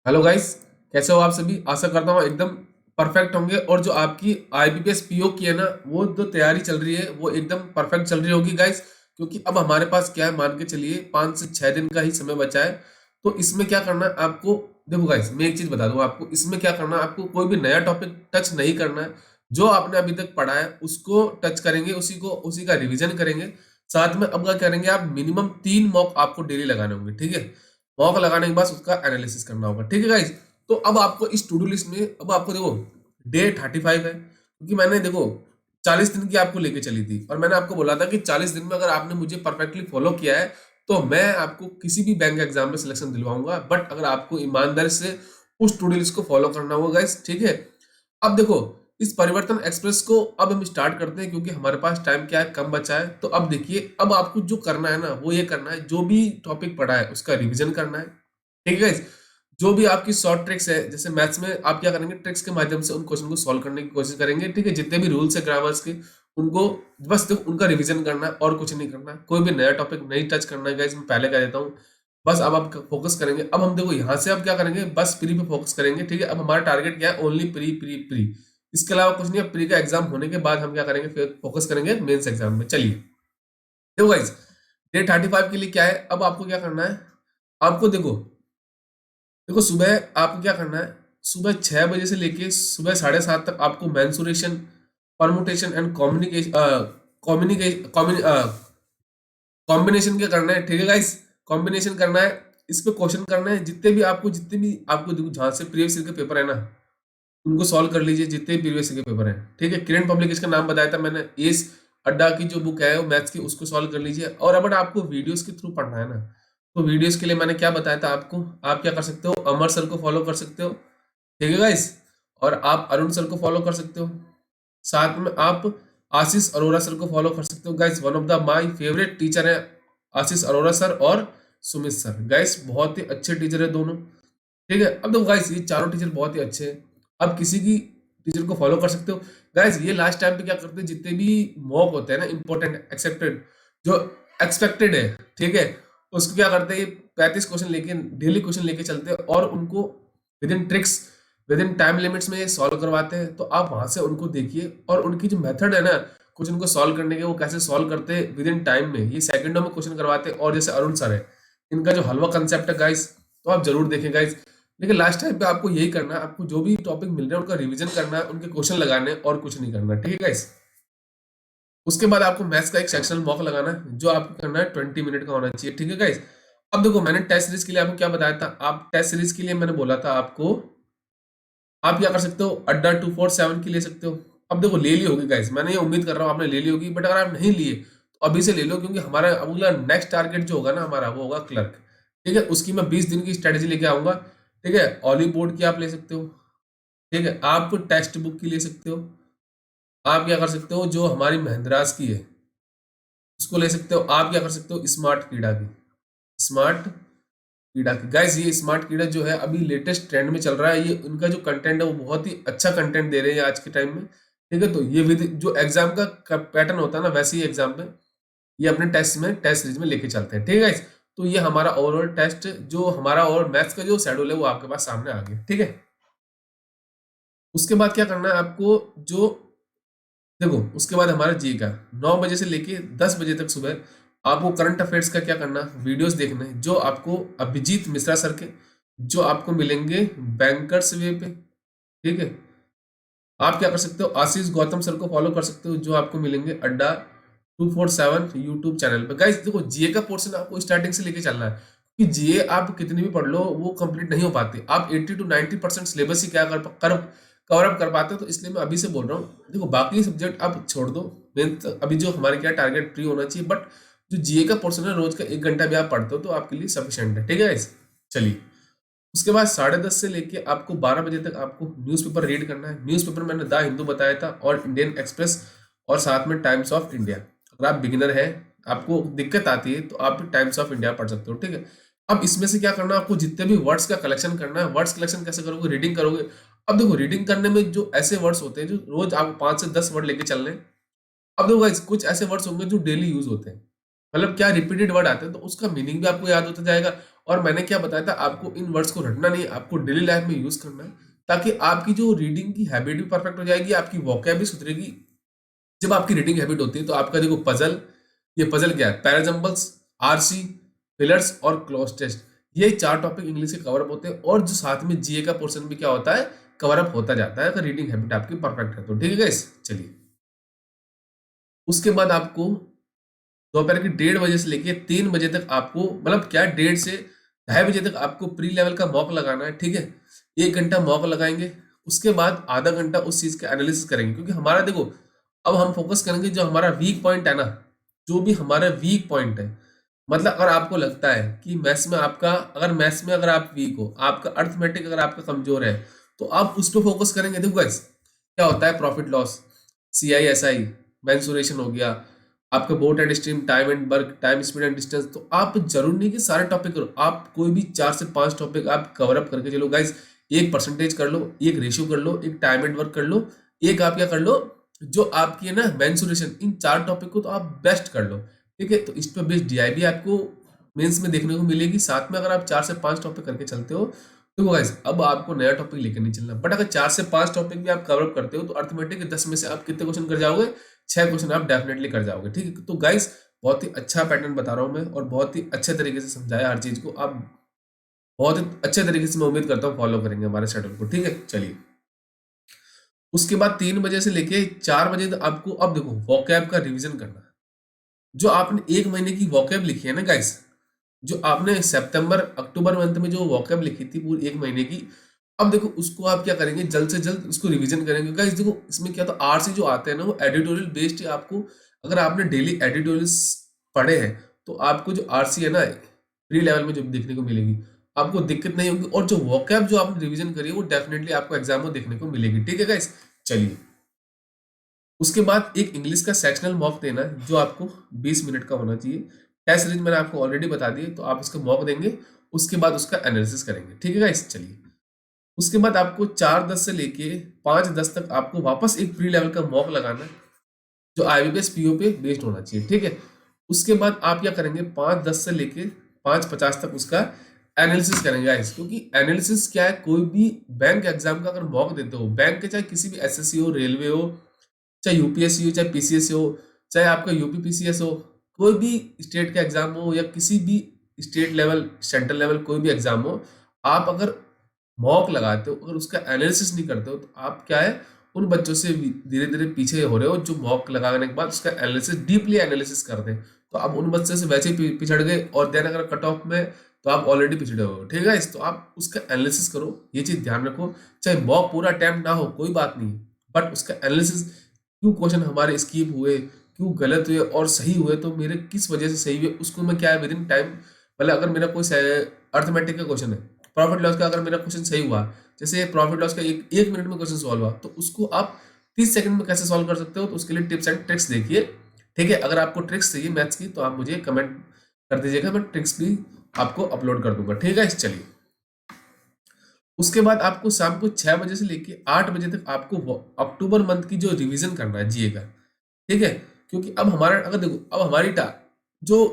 Hello guys. कैसे हो आप सभी? आशा करता हूँ एकदम परफेक्ट होंगे और जो आपकी आईबीपीएस पीओ की है ना, वो जो तैयारी चल रही है वो एकदम परफेक्ट चल रही होगी गाइस। क्योंकि अब हमारे पास क्या है, मान के चलिए 5 से 6 दिन का ही समय बचा है। तो इसमें क्या करना है आपको, देखो गाइस मैं एक चीज बता दूं आपको, इसमें क्या करना है आपको, कोई भी नया टॉपिक टच नहीं करना है। जो आपने अभी तक पढ़ा है उसको टच करेंगे, उसी का रिविजन करेंगे। साथ में अब क्या करेंगे, आप मिनिमम 3 मॉक आपको डेली लगाने होंगे, ठीक है। मॉक लगाने के बाद उसका एनालिसिस करना होगा, ठीक है गाइज। तो अब आपको इस टू डू लिस्ट में, अब आपको देखो डे 35 है, क्योंकि मैंने देखो 40 दिन की आपको लेके चली थी और मैंने आपको बोला था कि 40 दिन में अगर आपने मुझे परफेक्टली फॉलो किया है तो मैं आपको किसी भी बैंक एग्जाम में सिलेक्शन दिलवाऊंगा। बट अगर आपको ईमानदारी से उस टू डू लिस्ट को फॉलो करना होगा गाइज, ठीक है। अब देखो, इस परिवर्तन एक्सप्रेस को अब हम स्टार्ट करते हैं, क्योंकि हमारे पास टाइम क्या है, कम बचा है। तो अब देखिए, अब आपको जो करना है ना वो ये करना है, जो भी टॉपिक पढ़ा है उसका रिवीजन करना है, ठीक है गाइस। जो भी आपकी शॉर्ट ट्रिक्स है, जैसे मैथ्स में आप क्या करेंगे, ट्रिक्स के माध्यम से उन क्वेश्चन को सॉल्व करने की कोशिश करेंगे, ठीक है। जितने भी रूल्स है ग्रामर्स के, उनको बस देखो उनका रिवीजन करना है और कुछ नहीं करना है। कोई भी नया टॉपिक नहीं टच करना है गाइस, मैं पहले कह देता हूँ। बस अब आप फोकस करेंगे। अब हम देखो यहाँ से अब क्या करेंगे, बस प्री पे फोकस करेंगे, ठीक है। अब हमारा टारगेट क्या है, ओनली प्री प्री प्री। इसके अलावा कुछ नहीं है। प्री का एग्जाम होने के बाद हम क्या करेंगे, फिर फोकस करेंगे मेंस एग्जाम में। चलिए देखो गाइस, डे 35 के लिए क्या है, अब आपको क्या करना है। आपको देखो देखो सुबह आपको क्या करना है, सुबह 6 बजे से लेके सुबह 7:30 तक आपको मैंसुरेशन, परमुटेशन एंड कॉम्बिनेशन क्या करना है, ठीक है गाइस। कॉम्बिनेशन करना है, इस पे क्वेश्चन करना है। जितने भी आपको देखो, जहां से प्रीवियस ईयर के पेपर है ना, उनको सॉल्व कर लीजिए, जितने प्रीवियस ईयर के पेपर हैं, ठीक है। किरण पब्लिकेशन का नाम बताया था मैंने, एस अड्डा की जो बुक है वो मैथ्स की, उसको सॉल्व कर लीजिए। और अगर आपको वीडियोस के थ्रू पढ़ना है ना, तो वीडियोस के लिए मैंने क्या बताया था आपको, आप क्या कर सकते हो, अमर सर को फॉलो कर सकते हो, ठीक है गाइस। और आप अरुण सर को फॉलो कर सकते हो। साथ में आप आशीष अरोरा सर को फॉलो कर सकते हो guys. One of the my favourite teacher है आशीष अरोरा सर और सुमित सर, गाइस बहुत ही अच्छे टीचर है दोनों, ठीक है। अब देखो गाइस, ये चारों टीचर बहुत ही अच्छे हैं। अब किसी की टीचर को फॉलो कर सकते हो गाइस। ये लास्ट टाइम पे क्या करते हैं, जितने भी मॉक होते हैं ना, इंपॉर्टेंट एक्सेप्टेड जो एक्सपेक्टेड है, ठीक है, उसको क्या करते हैं, ये 35 क्वेश्चन लेके, डेली क्वेश्चन लेके चलते हैं और उनको with in tricks, with in time limits में सॉल्व करवाते हैं। तो आप वहां से उनको देखिए और उनकी जो मेथड है ना क्वेश्चन को सॉल्व करने के, वो कैसे सॉल्व करते हैं विद इन टाइम में, ये सेकंडों में क्वेश्चन करवाते हैं। और जैसे अरुण सर है, इनका जो हलवा कंसेप्ट है गाइस, तो आप जरूर देखें गाइस। लेकिन लास्ट टाइम पे आपको यही करना है, आपको जो भी टॉपिक मिल रहे हैं उनका रिवीजन करना है, उनके क्वेश्चन लगाने हैं और कुछ नहीं करना, ठीक है गाइस। उसके बाद आपको मैथ्स का एक सेक्शनल मॉक लगाना है, जो आपको करना है 20 मिनट का होना चाहिए, ठीक है गाइस। अब देखो, मैंने टेस्ट सीरीज के लिए आपको क्या बताया था, आप टेस्ट सीरीज के लिए मैंने बोला था आपको, आप क्या कर सकते हो, अड्डा 247 की ले सकते हो। अब देखो ले ली होगी गाइस, मैंने ये उम्मीद कर रहा हूँ आपने ले ली होगी। बट अगर आप नहीं लिए तो अभी से ले लो, क्योंकि हमारा अगला नेक्स्ट टारगेट जो होगा ना हमारा, वो होगा क्लर्क, ठीक है। उसकी मैं 20 दिन की स्ट्रेटेजी लेके आऊंगा, ठीक है। ऑली बोर्ड की आप ले सकते हो, ठीक है। आप टेक्स्ट बुक की ले सकते हो। आप क्या कर सकते हो, जो हमारी महिंद्रास की है उसको ले सकते हो। आप क्या कर सकते हो, स्मार्ट कीड़ा की, स्मार्ट कीड़ा की गाइस। ये स्मार्ट कीड़ा जो है अभी लेटेस्ट ट्रेंड में चल रहा है, ये उनका जो कंटेंट है वो बहुत ही अच्छा कंटेंट दे रहे हैं आज के टाइम में, ठीक है। तो ये विद जो एग्जाम का पैटर्न होता है ना, वैसे ही एग्जाम में ये अपने टेस्ट सीरीज में लेके चलते हैं, ठीक है गाइस। तो ये हमारा ओवरऑल टेस्ट, जो हमारा ओवरऑल मैथ्स का जो शेड्यूल है वो आपके पास सामने आ गया, ठीक है। उसके बाद क्या करना है आपको, जो देखो उसके बाद हमारा जी का 9 बजे से लेके 10 बजे तक सुबह आपको करंट अफेयर्स का क्या करना, वीडियोस देखना है, जो आपको अभिजीत मिश्रा सर के, जो आपको मिलेंगे बैंकर्स वे पे, ठीक है। आप क्या कर सकते हो, आशीष गौतम सर को फॉलो कर सकते हो, जो आपको मिलेंगे अड्डा 247 यूट्यूब चैनल पे। गाइस देखो, जीए का पोर्शन आपको स्टार्टिंग से लेके चलना है, कि जीए आप कितनी भी पढ़ लो वो कंप्लीट नहीं हो पाती। आप 80 to 90% सिलेबस ही क्या कर कवर अप कर पाते हो। तो इसलिए मैं अभी से बोल रहा हूँ, देखो बाकी सब्जेक्ट आप छोड़ दो, मेन अभी जो हमारे क्या टारगेट फ्री होना चाहिए। बट जो जीए का पोर्शन है, रोज का 1 घंटा भी आप पढ़ते हो तो आपके लिए सफिशियंट है, ठीक है गाइस। चलिए, उसके बाद 10:30 से लेके आपको 12 बजे तक आपको न्यूज़पेपर रीड करना है। न्यूज़पेपर मैंने द हिंदू बताया था और इंडियन एक्सप्रेस, और साथ में टाइम्स ऑफ इंडिया। अगर आप बिगिनर हैं, आपको दिक्कत आती है, तो आप टाइम्स ऑफ इंडिया पढ़ सकते हो, ठीक है। अब इसमें से क्या करना है, आपको जितने भी वर्ड्स का कलेक्शन करना है। वर्ड्स कलेक्शन कैसे करोगे, रीडिंग करोगे। अब देखो, रीडिंग करने में जो ऐसे वर्ड्स होते हैं जो रोज आपको 5 से 10 वर्ड लेके चलने हैं। अब देखो guys, कुछ ऐसे वर्ड्स होंगे जो डेली यूज होते हैं, मतलब क्या रिपीटेड वर्ड आते हैं, तो उसका मीनिंग भी आपको याद होता जाएगा। और मैंने क्या बताया था, आपको इन वर्ड्स को रटना नहीं है, आपको डेली लाइफ में यूज करना है, ताकि आपकी जो रीडिंग की हैबिट भी परफेक्ट हो जाएगी, आपकी वोकैब भी सुधरेगी। जब आपकी रीडिंग हैबिट होती है तो आपका देखो पजल, ये पजल क्या है, पैराजम्बल्स, आरसी, फिलर्स और क्लोज टेस्ट, ये 4 टॉपिक इंग्लिश के कवर अप होते हैं, और जो साथ में जीए का पोर्शन भी क्या होता है, कवर अप होता जाता है, अगर रीडिंग हैबिट आपकी परफेक्ट है तो। ठीक है गाइस, चलिए उसके बाद आपको दोपहर की 1:30 से लेके 3 बजे तक आपको, मतलब क्या 1:30 से 2:30 बजे तक आपको प्री लेवल का मॉक लगाना है। ठीक है, 1 घंटा मॉक लगाएंगे, उसके बाद आधा घंटा उस चीज का एनालिसिस करेंगे, क्योंकि हमारा देखो अब हम फोकस करेंगे जो हमारा वीक पॉइंट है ना, जो भी हमारा वीक पॉइंट है, मतलब अगर आपको लगता है कि मैथ्स में आपका, अगर मैथ्स में अगर आप वीक हो, आपका अर्थमेटिक अगर आपका कमजोर है, तो आप उस पर फोकस करेंगे। देखो गाइस क्या होता है, profit loss, CI SI, mensuration हो गया, आपका boat and stream, time and work, time speed and distance, तो आप जरूर नहीं कि सारे टॉपिक करो, आप कोई भी 4 से 5 टॉपिक आप कवर अप करके चलो गाइस। एक परसेंटेज कर लो, एक रेशियो कर लो, एक टाइम एंड वर्क कर लो, एक आप क्या कर लो, जो आपकी है ना मेंसुरेशन, इन 4 टॉपिक को तो आप बेस्ट कर लो। ठीक है, तो इस पर बेस्ड डीआईबी आपको मेंस में देखने को मिलेगी। साथ में अगर आप 4 से 5 टॉपिक करके चलते हो तो गाइस अब आपको नया टॉपिक लेकर नहीं चलना, बट अगर 4 से 5 टॉपिक भी आप कवर अप करते हो तो अर्थमेटिक के 10 में से आप कितने क्वेश्चन कर जाओगे, 6 क्वेश्चन आप डेफिनेटली कर जाओगे। ठीक है, तो गाइस बहुत ही अच्छा पैटर्न बता रहा हूं मैं, और बहुत ही अच्छे तरीके से समझाया हर चीज को, आप बहुत ही अच्छे तरीके से मैं उम्मीद करता हूँ फॉलो करेंगे हमारे शेड्यूल को। ठीक है, चलिए उसके बाद 3 बजे से लेके 4 बजे तक आपको अब देखो वोकैब का रिवीजन करना है। जो आपने 1 महीने की वोकैब लिखी है ना गाइस, जो आपने सितंबर अक्टूबर मंथ में जो वोकैब लिखी थी पूरी 1 महीने की, अब देखो उसको आप क्या करेंगे, जल्द से जल्द उसको रिवीजन करेंगे गाइस। देखो इसमें क्या था, आरसी जो आते हैं ना वो एडिटोरियल बेस्ड है। आपको अगर आपने डेली एडिटोरियल्स पढ़े हैं तो आपको जो आरसी है ना प्री लेवल में जो देखने को मिलेगी, आपको दिक्कत नहीं होगी, और जो वोकैब जो आपने रिवीजन करी है वो डेफिनेटली आपको एग्जाम में देखने को मिलेगी। ठीक है गाइस, चलिए उसके बाद एक इंग्लिश का सेक्शनल मॉक देना है, जो आपको 20 मिनट का होना चाहिए। टेस्ट सीरीज मैंने आपको ऑलरेडी बता दी है, तो आप इसका मॉक देंगे, उसके बाद उसका एनालिसिस करेंगे। ठीक है गाइस, चलिए उसके बाद आपको 4:10 से लेके 5:10 तक आपको वापस एक प्री लेवल का मॉक लगाना है, जो आईबीपीएस पीओ पे बेस्ड होना चाहिए। ठीक है, उसके बाद आप क्या करेंगे, 5:10 से लेके 5:50 तक उसका एनालिसिस करेंगे गाइस, क्योंकि एनालिसिस क्या है, कोई भी बैंक एग्जाम का अगर मॉक देते हो, बैंक के चाहे किसी भी एसएससी हो, रेलवे हो, चाहे यूपीएससी हो, चाहे पीसीएस हो, चाहे आपका यूपी पीसीएस हो, कोई भी स्टेट का एग्जाम हो, या किसी भी स्टेट लेवल सेंट्रल लेवल कोई भी एग्जाम हो, आप अगर मॉक लगाते हो, अगर उसका एनालिसिस नहीं करते हो, तो आप क्या है उन बच्चों से धीरे धीरे पीछे हो रहे हो, जो मॉक लगाने के बाद उसका एनालिसिस डीपली एनालिसिस करते हैं। तो आप उन बच्चों से वैसे ही पिछड़ गए, और देन अगर कट ऑफ में तो आप ऑलरेडी पिछड़े हो। ठीक है, तो आप उसका एनालिसिस करो, ये चीज ध्यान रखो। चाहे मॉक पूरा अटेम्प्ट ना हो कोई बात नहीं, बट उसका एनालिसिस, क्यों क्वेश्चन हमारे स्किप हुए, क्यों गलत हुए और सही हुए, तो मेरे किस वजह से सही हुए, उसको मैं क्या है विद इन टाइम, मतलब अगर मेरा कोई अर्थमेटिक का क्वेश्चन है, प्रॉफिट लॉस का अगर मेरा क्वेश्चन सही हुआ, जैसे प्रॉफिट लॉस का एक मिनट में क्वेश्चन सॉल्व हुआ, तो उसको आप 30 सेकंड में कैसे सॉल्व कर सकते हो, तो उसके लिए टिप्स एंड ट्रिक्स देखिए। ठीक है, अगर आपको ट्रिक्स चाहिए मैथ्स की तो आप मुझे कमेंट कर दीजिएगा, मैं ट्रिक्स भी आपको अपलोड कर दूंगा। ठीक है, चलिए उसके बाद आपको शाम को 6 बजे से लेके 8 बजे तक आपको अक्टूबर मंथ की जो रिवीजन करना है जीए का। ठीक है, क्योंकि अब हमारा अगर देखो अब हमारी जो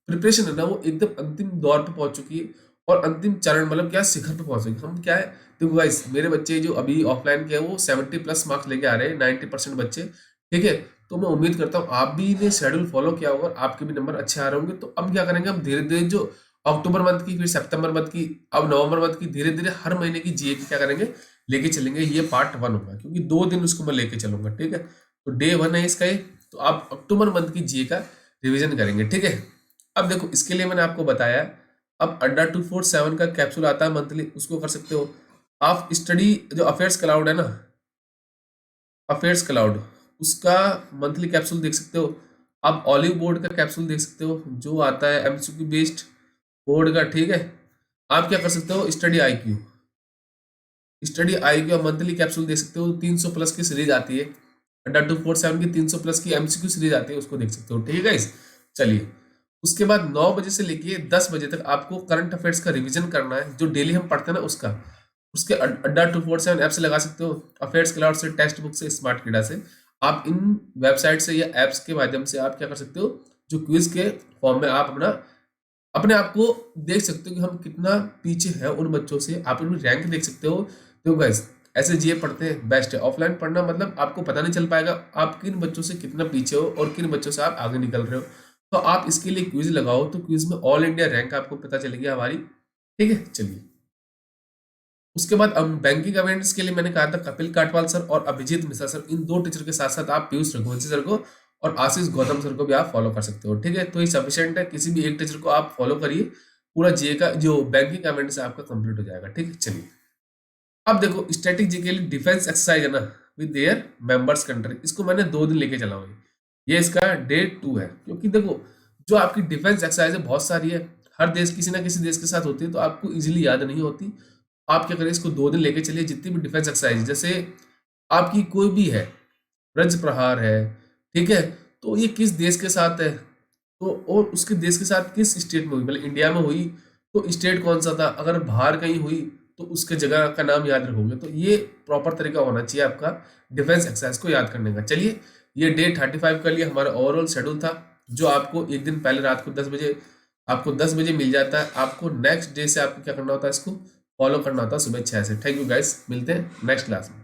प्रिपरेशन है ना वो एकदम अंतिम दौर पे पहुंच चुकी है, और अंतिम चरण मतलब क्या शिखर पे पहुंच चुकी है। हम क्या है, देखो गाइस मेरे बच्चे जो अभी ऑफलाइन के हैं वो 70+ मार्क्स लेके आ रहे हैं, 90% बच्चे। ठीक है, तो मैं उम्मीद करता हूँ आप भी ने शेड्यूल फॉलो किया होगा और आपके भी नंबर अच्छे आ रहे होंगे। तो अब क्या करेंगे, हम धीरे धीरे जो अक्टूबर मंथ की, फिर सितंबर मंथ की, अब नवंबर मंथ की, धीरे धीरे हर महीने की जीए की क्या करेंगे लेके चलेंगे। ये पार्ट 1 होगा, क्योंकि 2 दिन उसको मैं लेके चलूंगा। ठीक है, तो डे 1 है इसका ये, तो आप अक्टूबर मंथ की जीए का रिवीजन करेंगे। ठीक है, अब देखो इसके लिए मैंने आपको बताया, अब अड्डा 247 का कैप्सूल आता है मंथली, उसको कर सकते हो आप। स्टडी जो अफेयर्स क्लाउड है ना, अफेयर्स क्लाउड, उसका मंथली कैप्सूल देख सकते हो। आप ऑलिव बोर्ड का कैप्सूल देख सकते हो, जो आता है एमसीक्यू बेस्ड बोर्ड का। ठीक है, आप क्या कर सकते हो, study I Q monthly capsule देख सकते हो, 300+ की सीरीज आती है, अड्डा 247 की 300+ की एमसीक्यू सीरीज आती है, उसको देख सकते हो। ठीक है, चलिए उसके बाद 9 बजे से लेके 10 बजे तक आपको करंट अफेयर्स का रिवीजन करना है, जो डेली हम पढ़ते हैं ना उसका। उसके अड्डा 247 ऐप से लगा सकते हो, अफेयर्स क्लाउड से, टेक्स्ट बुक से, स्मार्ट कीड़ा से। आप इन वेबसाइट से या एप्स के माध्यम से आप क्या कर सकते हो, जो क्विज के फॉर्म में आप अपना अपने आप को देख सकते हो कि हम कितना पीछे है उन बच्चों से, आप अपनी रैंक देख सकते हो। तो गाइस ऐसे जीए पढ़ते हैं बेस्ट है। ऑफलाइन पढ़ना मतलब आपको पता नहीं चल पाएगा आप किन बच्चों से कितना पीछे हो और किन बच्चों से आप आगे निकल रहे हो। तो आप इसके लिए क्विज लगाओ, तो क्विज में ऑल इंडिया रैंक आपको पता चलेगी हमारी। ठीक है, चलिए उसके बाद हम बैंकिंग अवेयरनेस के लिए मैंने कहा था कपिल काटवाल सर और अभिजीत मिश्रा सर, इन दो टीचर के साथ साथ आप पीयूष रघुवंशी सर को और आशीष गौतम सर को भी आप फॉलो कर सकते हो। ठीक है, तो ये सफिशियंट है, किसी भी एक टीचर को आप फॉलो करिए, पूरा जीए का जो बैंकिंग अवेयरनेस है आपका कंप्लीट हो जाएगा। ठीक है, चलिए अब देखो स्टैटिक जी के लिए डिफेंस एक्सरसाइज है ना विद देयर मेंबर्स कंट्री, इसको मैंने 2 दिन लेके चला हूँ। ये इसका डे 2 है, क्योंकि देखो जो आपकी डिफेंस एक्सरसाइज है बहुत सारी है, हर देश किसी ना किसी देश के साथ होती है, तो आपको इजीली याद नहीं होती। आप क्या करें, इसको 2 दिन लेके चलिए। जितनी भी डिफेंस एक्सरसाइज जैसे आपकी कोई भी है, ब्रज प्रहार है, ठीक है, तो ये किस देश के साथ है, तो और उसके देश के साथ किस स्टेट में हुई, मतलब इंडिया में हुई तो स्टेट कौन सा था, अगर बाहर कहीं हुई तो उसके जगह का नाम याद रखोगे। तो ये प्रॉपर तरीका होना चाहिए आपका डिफेंस एक्सरसाइज को याद करने का। चलिए ये डे 35 के लिए हमारा ओवरऑल शेड्यूल था, जो आपको एक दिन पहले रात को 10 बजे, आपको 10 बजे मिल जाता है। आपको नेक्स्ट डे से आपको क्या करना होता है, इसको फॉलो करना होता है सुबह 6 से। थैंक यू गाइस, मिलते हैं नेक्स्ट क्लास में।